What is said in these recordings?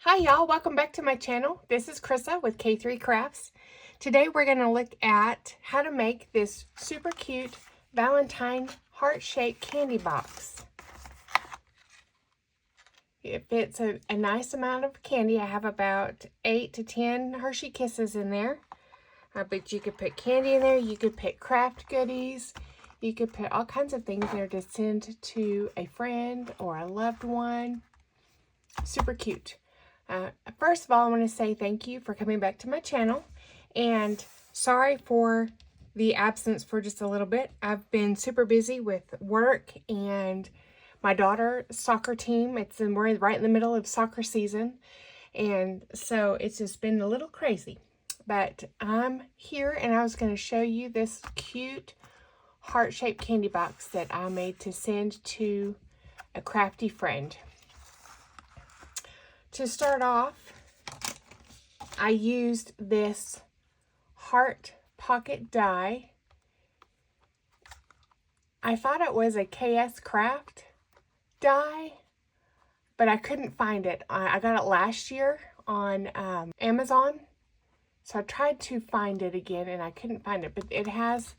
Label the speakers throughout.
Speaker 1: Hi y'all, welcome back to my channel. This is Krissa with K3 Crafts. Today we're going to look at how to make this super cute Valentine heart-shaped candy box. It fits a nice amount of candy. I have about 8 to 10 Hershey Kisses in there. But you could put candy in there, you could put craft goodies, you could put all kinds of things there to send to a friend or a loved one. Super cute. First of all, I want to say thank you for coming back to my channel, and sorry for the absence for just a little bit. I've been super busy with work and my daughter's soccer team. We're right in the middle of soccer season, and so it's just been a little crazy. But I'm here, and I was going to show you this cute heart-shaped candy box that I made to send to a crafty friend. To start off, I used this heart pocket die. I thought it was a KS Craft die, but I couldn't find it. I got it last year on Amazon, so I tried to find it again and I couldn't find it, but it has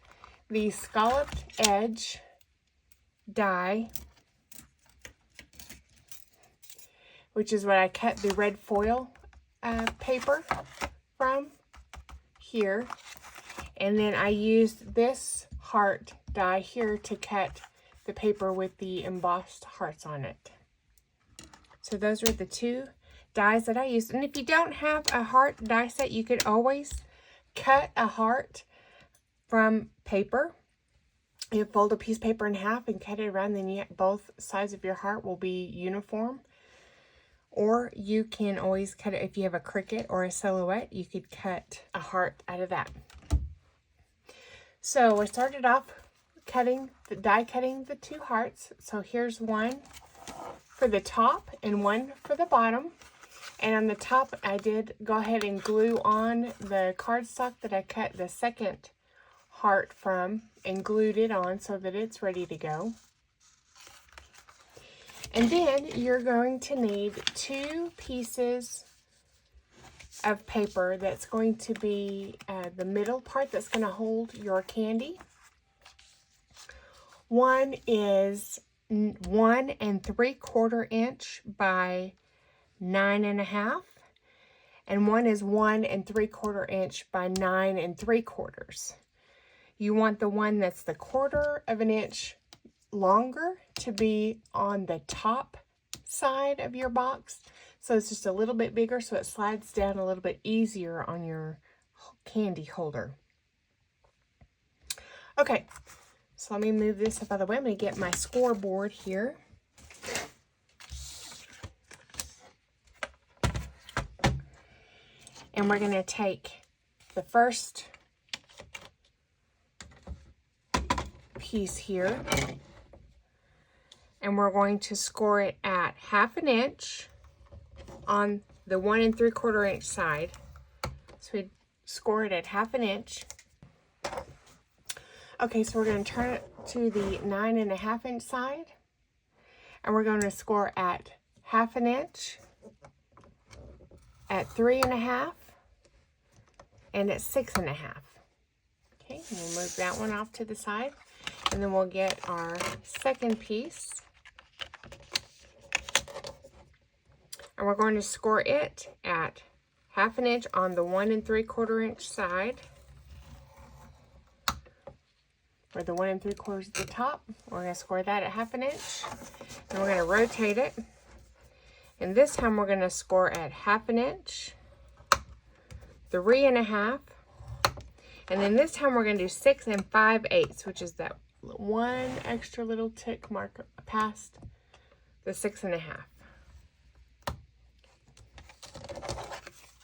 Speaker 1: the scalloped edge die, which is what I cut the red foil paper from here. And then I used this heart die here to cut the paper with the embossed hearts on it. So those are the two dies that I used. And if you don't have a heart die set, you could always cut a heart from paper. You fold a piece of paper in half and cut it around, then both sides of your heart will be uniform. Or you can always cut it, if you have a Cricut or a silhouette, you could cut a heart out of that. So I started off die cutting the two hearts. So here's one for the top and one for the bottom. And on the top, I did go ahead and glue on the cardstock that I cut the second heart from and glued it on so that it's ready to go. And then you're going to need 2 pieces of paper that's going to be the middle part that's going to hold your candy. One is 1 3/4 inch by 9.5, and one is 1 3/4 inch by 9 3/4. You want the one that's the 1/4 of an inch longer to be on the top side of your box, so it's just a little bit bigger, so it slides down a little bit easier on your candy holder. Okay, so let me move this up out of the way. I'm going to get my scoreboard here. And we're going to take the first piece here, and we're going to score it at 1/2 inch on the 1 3/4 inch side. So we score it at 1/2 inch. Okay, so we're going to turn it to the 9.5 inch side, and we're going to score at 1/2 inch, at 3.5, and at 6.5. Okay, and we'll move that one off to the side, and then we'll get our second piece. And we're going to score it at 1/2 inch on the 1 3/4 inch side, or the 1 3/4 at the top. We're going to score that at 1/2 inch, and we're going to rotate it. And this time we're going to score at 1/2 inch, 3.5, and then this time we're going to do 6 5/8, which is that one extra little tick mark past the 6.5.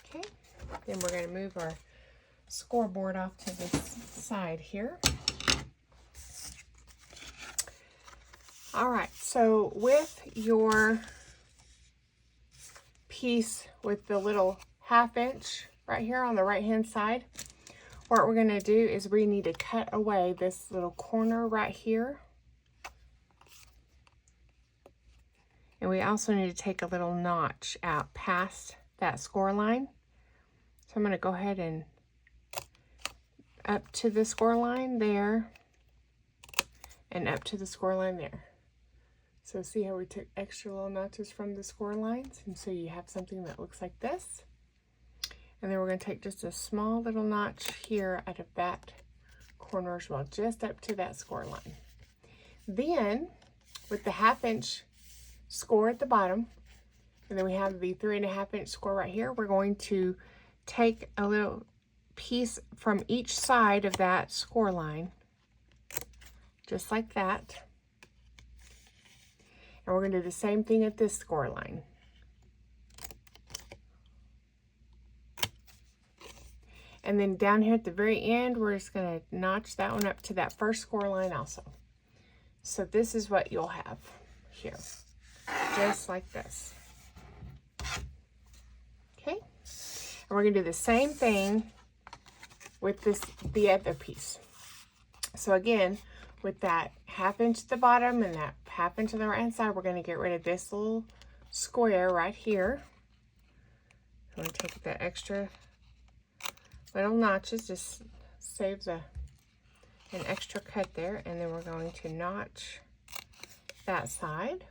Speaker 1: Okay, then we're going to move our scoreboard off to this side here. All right, so with your piece with the little 1/2 inch right here on the right hand side, what we're going to do is we need to cut away this little corner right here. And we also need to take a little notch out past that score line. So I'm going to go ahead and up to the score line there, and up to the score line there. So see how we took extra little notches from the score lines? And so you have something that looks like this. And then we're going to take just a small little notch here out of that corner as well, just up to that score line. Then, with the 1/2 inch score at the bottom, and then we have the 3.5 inch score right here, we're going to take a little piece from each side of that score line, just like that. And we're going to do the same thing at this score line. And then down here at the very end, we're just going to notch that one up to that first score line also. So this is what you'll have here, just like this. Okay, and we're going to do the same thing with the other piece. So again, with that 1/2 inch at the bottom and that 1/2 inch on the right hand side, we're going to get rid of this little square right here. I'm going to take that extra little notches, just saves an extra cut there, and then we're going to notch that side.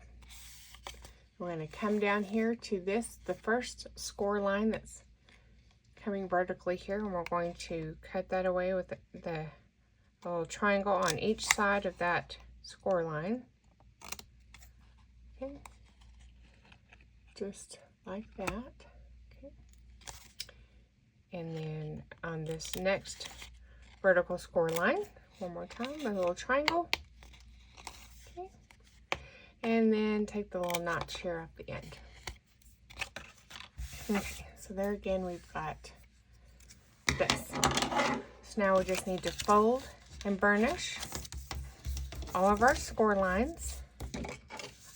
Speaker 1: We're going to come down here to the first score line that's coming vertically here, and we're going to cut that away with the little triangle on each side of that score line. Okay, just like that. Okay, and then on this next vertical score line, one more time, a little triangle. Okay, and then take the little notch here at the end. Okay, so there again we've got this. So now we just need to fold and burnish all of our score lines.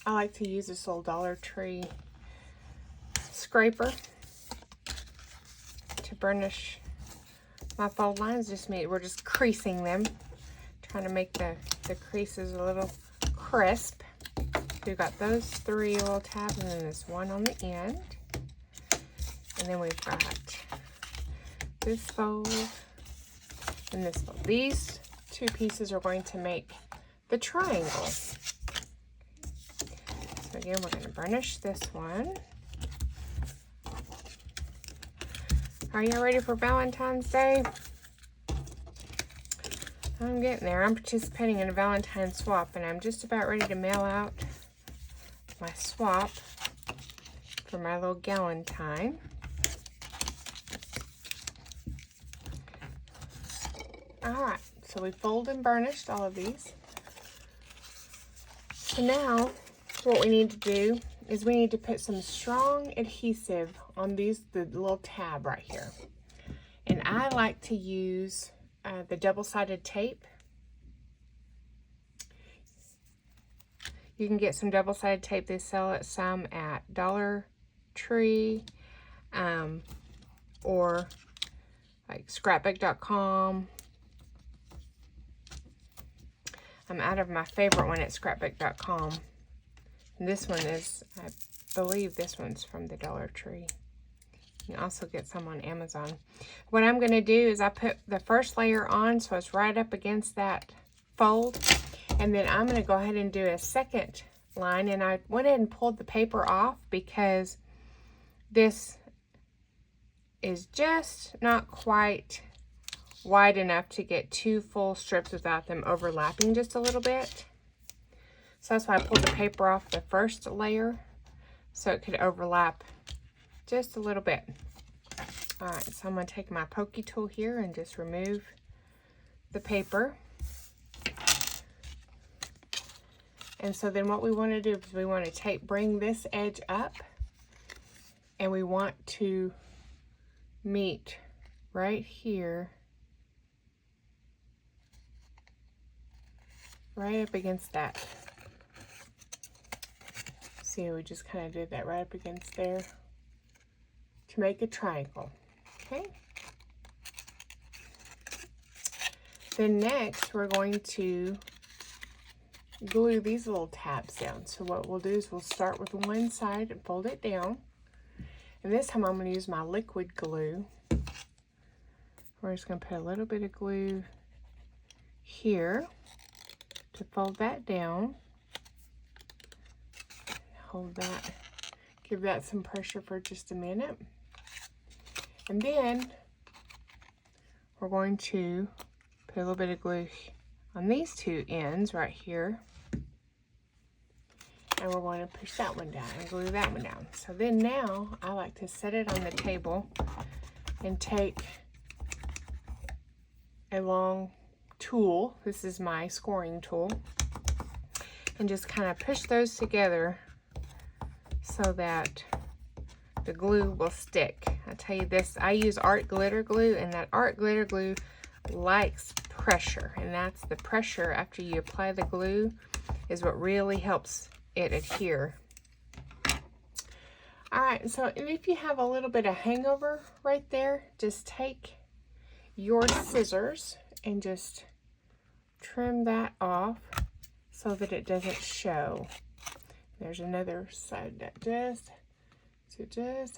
Speaker 1: I like to use this little Dollar Tree scraper to burnish my fold lines. We're just creasing them, trying to make the creases a little crisp. We've got those 3 little tabs, and then this one on the end. And then we've got this fold and this fold. These 2 pieces are going to make the triangle. So again, we're going to burnish this one. Are you ready for Valentine's Day? I'm getting there. I'm participating in a Valentine swap, and I'm just about ready to mail out my swap for my little Galentine. Alright, so we fold and burnished all of these. So now, what we need to do is we need to put some strong adhesive on the little tab right here. And I like to use the double-sided tape. You can get some double-sided tape. They sell it some at Dollar Tree or like scrapbook.com. I'm out of my favorite one at scrapbook.com. This one is, I believe this one's from the Dollar Tree. You can also get some on Amazon. What I'm going to do is I put the first layer on so it's right up against that fold. And then I'm going to go ahead and do a second line. And I went ahead and pulled the paper off because this is just not quite wide enough to get 2 full strips without them overlapping just a little bit. So that's why I pulled the paper off the first layer so it could overlap just a little bit. All right, so I'm going to take my pokey tool here and just remove the paper. And so then what we want to do is we want to bring this edge up, and we want to meet right here, right up against that. See, we just kind of did that right up against there to make a triangle. Okay. Then next we're going to glue these little tabs down. So what we'll do is we'll start with one side and fold it down. And this time I'm going to use my liquid glue. We're just going to put a little bit of glue here to fold that down. Hold that. Give that some pressure for just a minute. And then we're going to put a little bit of glue on these two ends right here. And we're going to push that one down and glue that one down. So then now I like to set it on the table and take a long tool. This is my scoring tool. And just kind of push those together so that the glue will stick. I tell you this, I use art glitter glue, and that art glitter glue likes pressure, and that's the pressure after you apply the glue is what really helps it adhere. All right, so if you have a little bit of hangover right there, just take your scissors and just trim that off so that it doesn't show. There's another side that just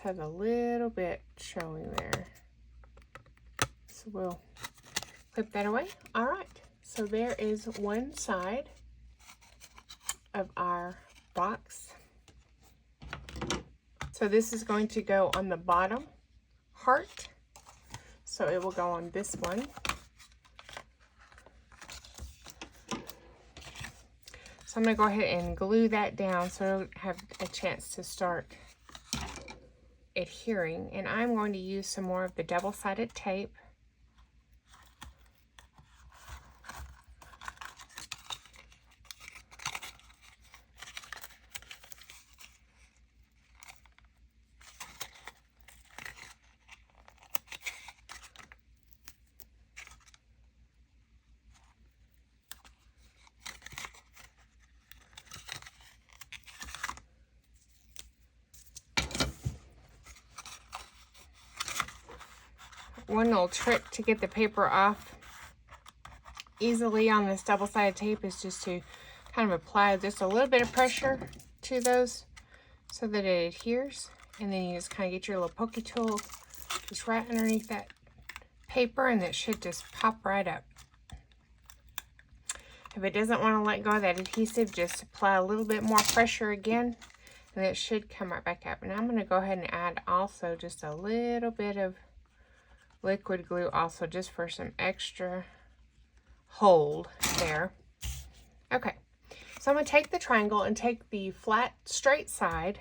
Speaker 1: has a little bit showing there. So we'll clip that away. All right, so there is one side of our box. So this is going to go on the bottom heart. So it will go on this one. So I'm going to go ahead and glue that down so it'll have a chance to start adhering. And I'm going to use some more of the double-sided tape. One little trick to get the paper off easily on this double-sided tape is just to kind of apply just a little bit of pressure to those so that it adheres. And then you just kind of get your little pokey tool just right underneath that paper, and it should just pop right up. If it doesn't want to let go of that adhesive, just apply a little bit more pressure again, and it should come right back up. And I'm going to go ahead and add also just a little bit of liquid glue also, just for some extra hold there. Okay, so I'm going to take the triangle and take the flat straight side,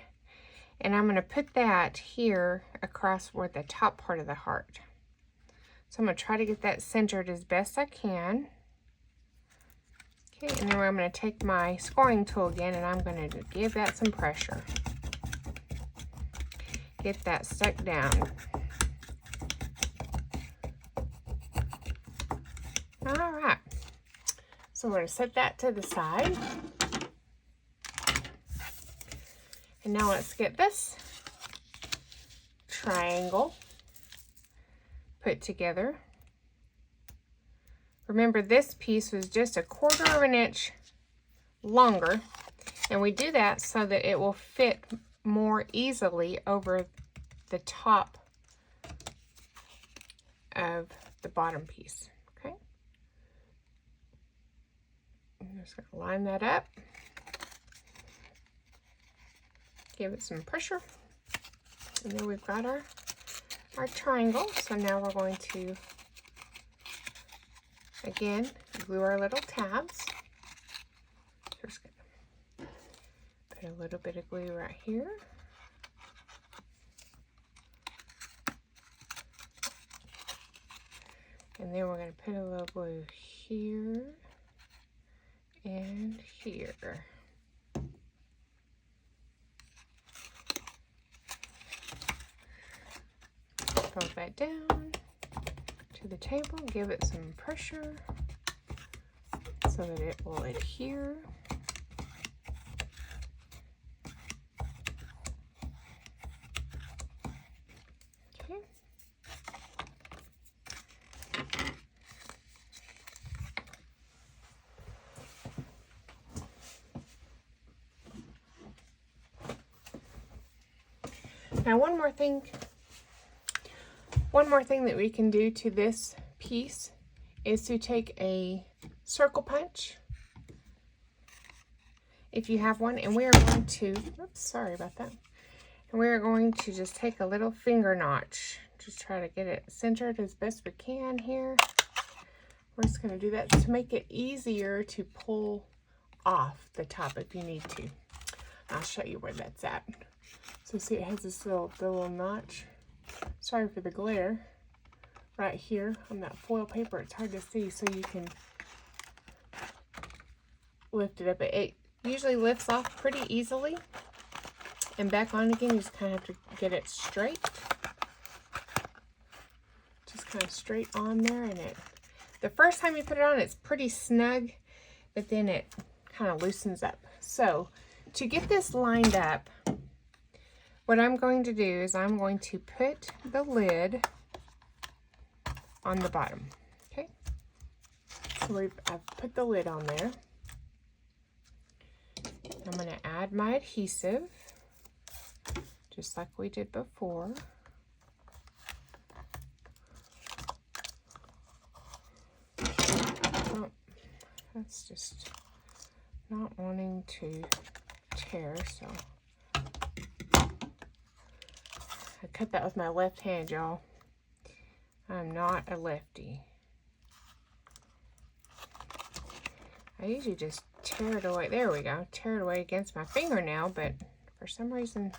Speaker 1: and I'm going to put that here across where the top part of the heart. So I'm going to try to get that centered as best I can. Okay, and then I'm going to take my scoring tool again, and I'm going to give that some pressure. Get that stuck down. All right, so we're going to set that to the side. And now let's get this triangle put together. Remember, this piece was just 1/4 of an inch longer, and we do that so that it will fit more easily over the top of the bottom piece. Okay, I'm just going to line that up, give it some pressure, and then we've got our triangle. So now we're going to again glue our little tabs. Just gonna put a little bit of glue right here. And then we're going to put a little glue here and here. Fold that down to the table, give it some pressure so that it will adhere. Okay. Now one more thing that we can do to this piece is to take a circle punch, if you have one, and we are going to, oops, sorry about that. And we are going to just take a little finger notch. Just try to get it centered as best we can here. We're just going to do that to make it easier to pull off the top if you need to. I'll show you where that's at. So see, it has this little notch. Sorry for the glare. Right here on that foil paper, it's hard to see, so you can lift it up. It usually lifts off pretty easily. And back on again, you just kind of have to get it straight. Just kind of straight on there, and the first time you put it on, it's pretty snug, but then it kind of loosens up. So to get this lined up, what I'm going to do is I'm going to put the lid on the bottom. Okay, so I've put the lid on there. I'm going to add my adhesive, just like we did before. Oh, that's just not wanting to tear, so I cut that with my left hand, y'all. I'm not a lefty. I usually just tear it away. There we go. Tear it away against my fingernail, but for some reason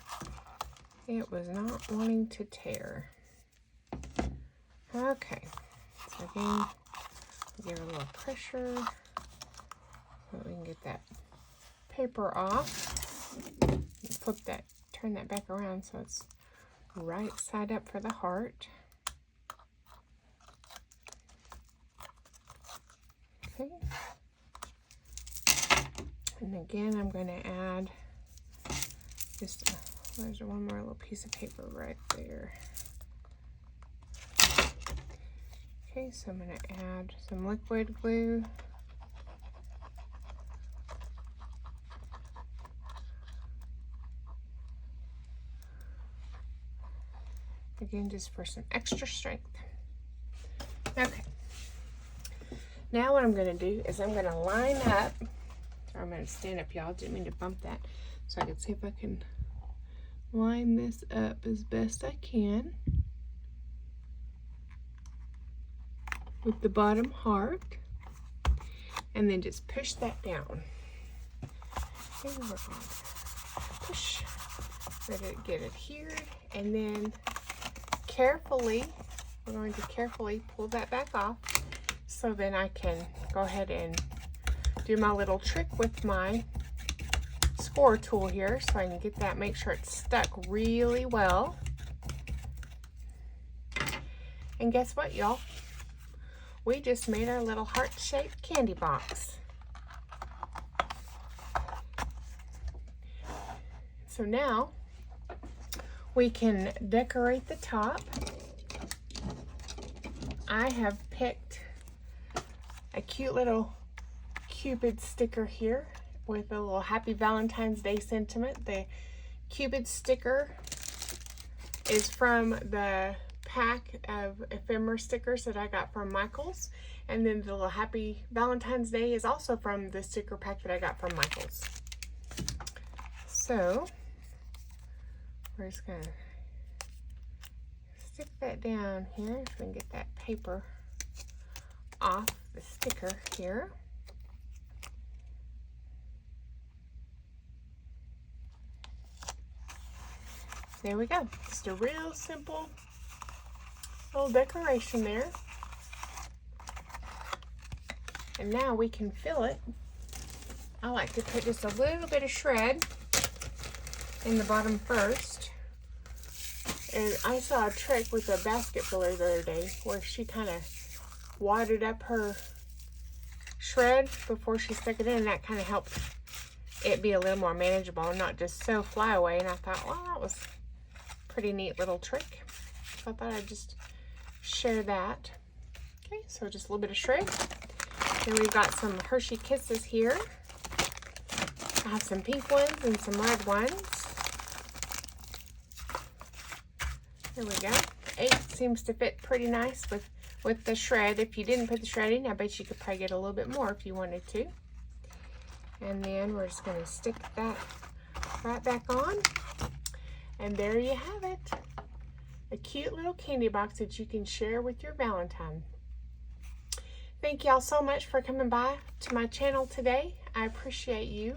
Speaker 1: it was not wanting to tear. Okay. So again, give it a little pressure so we can get that paper off. Flip that, turn that back around so it's right side up for the heart. Okay. And again, I'm going to add just there's one more little piece of paper right there. Okay, so I'm going to add some liquid glue. Again, just for some extra strength. Okay. Now what I'm going to do is I'm going to line up. Sorry, I'm going to stand up, y'all. Didn't mean to bump that. So I can see if I can line this up as best I can with the bottom heart. And then just push that down. Okay, we're going to push. Let it get adhered. And then carefully, we're going to carefully pull that back off. So then I can go ahead and do my little trick with my score tool here so I can get that, make sure it's stuck really well. And guess what, y'all? We just made our little heart-shaped candy box. So now we can decorate the top. I have picked a cute little Cupid sticker here with a little Happy Valentine's Day sentiment. The Cupid sticker is from the pack of ephemera stickers that I got from Michaels, and then the little Happy Valentine's Day is also from the sticker pack that I got from Michaels. So we're just gonna stick that down here so we can get that paper off the sticker here. There we go. Just a real simple little decoration there. And now we can fill it. I like to put just a little bit of shred in the bottom first. And I saw a trick with a basket filler the other day where she kind of wadded up her shred before she stuck it in, and that kind of helped it be a little more manageable and not just so fly away. And I thought, well, that was a pretty neat little trick. So I thought I'd just share that. Okay, so just a little bit of shred. Then we've got some Hershey Kisses here. I have some pink ones and some red ones. There we go. 8 seems to fit pretty nice with the shred. If you didn't put the shred in, I bet you could probably get a little bit more if you wanted to. And then we're just going to stick that right back on. And there you have it. A cute little candy box that you can share with your Valentine. Thank y'all so much for coming by to my channel today. I appreciate you.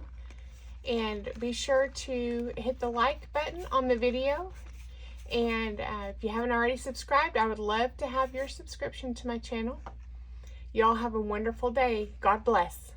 Speaker 1: And be sure to hit the like button on the video. And if you haven't already subscribed, I would love to have your subscription to my channel. Y'all have a wonderful day. God bless.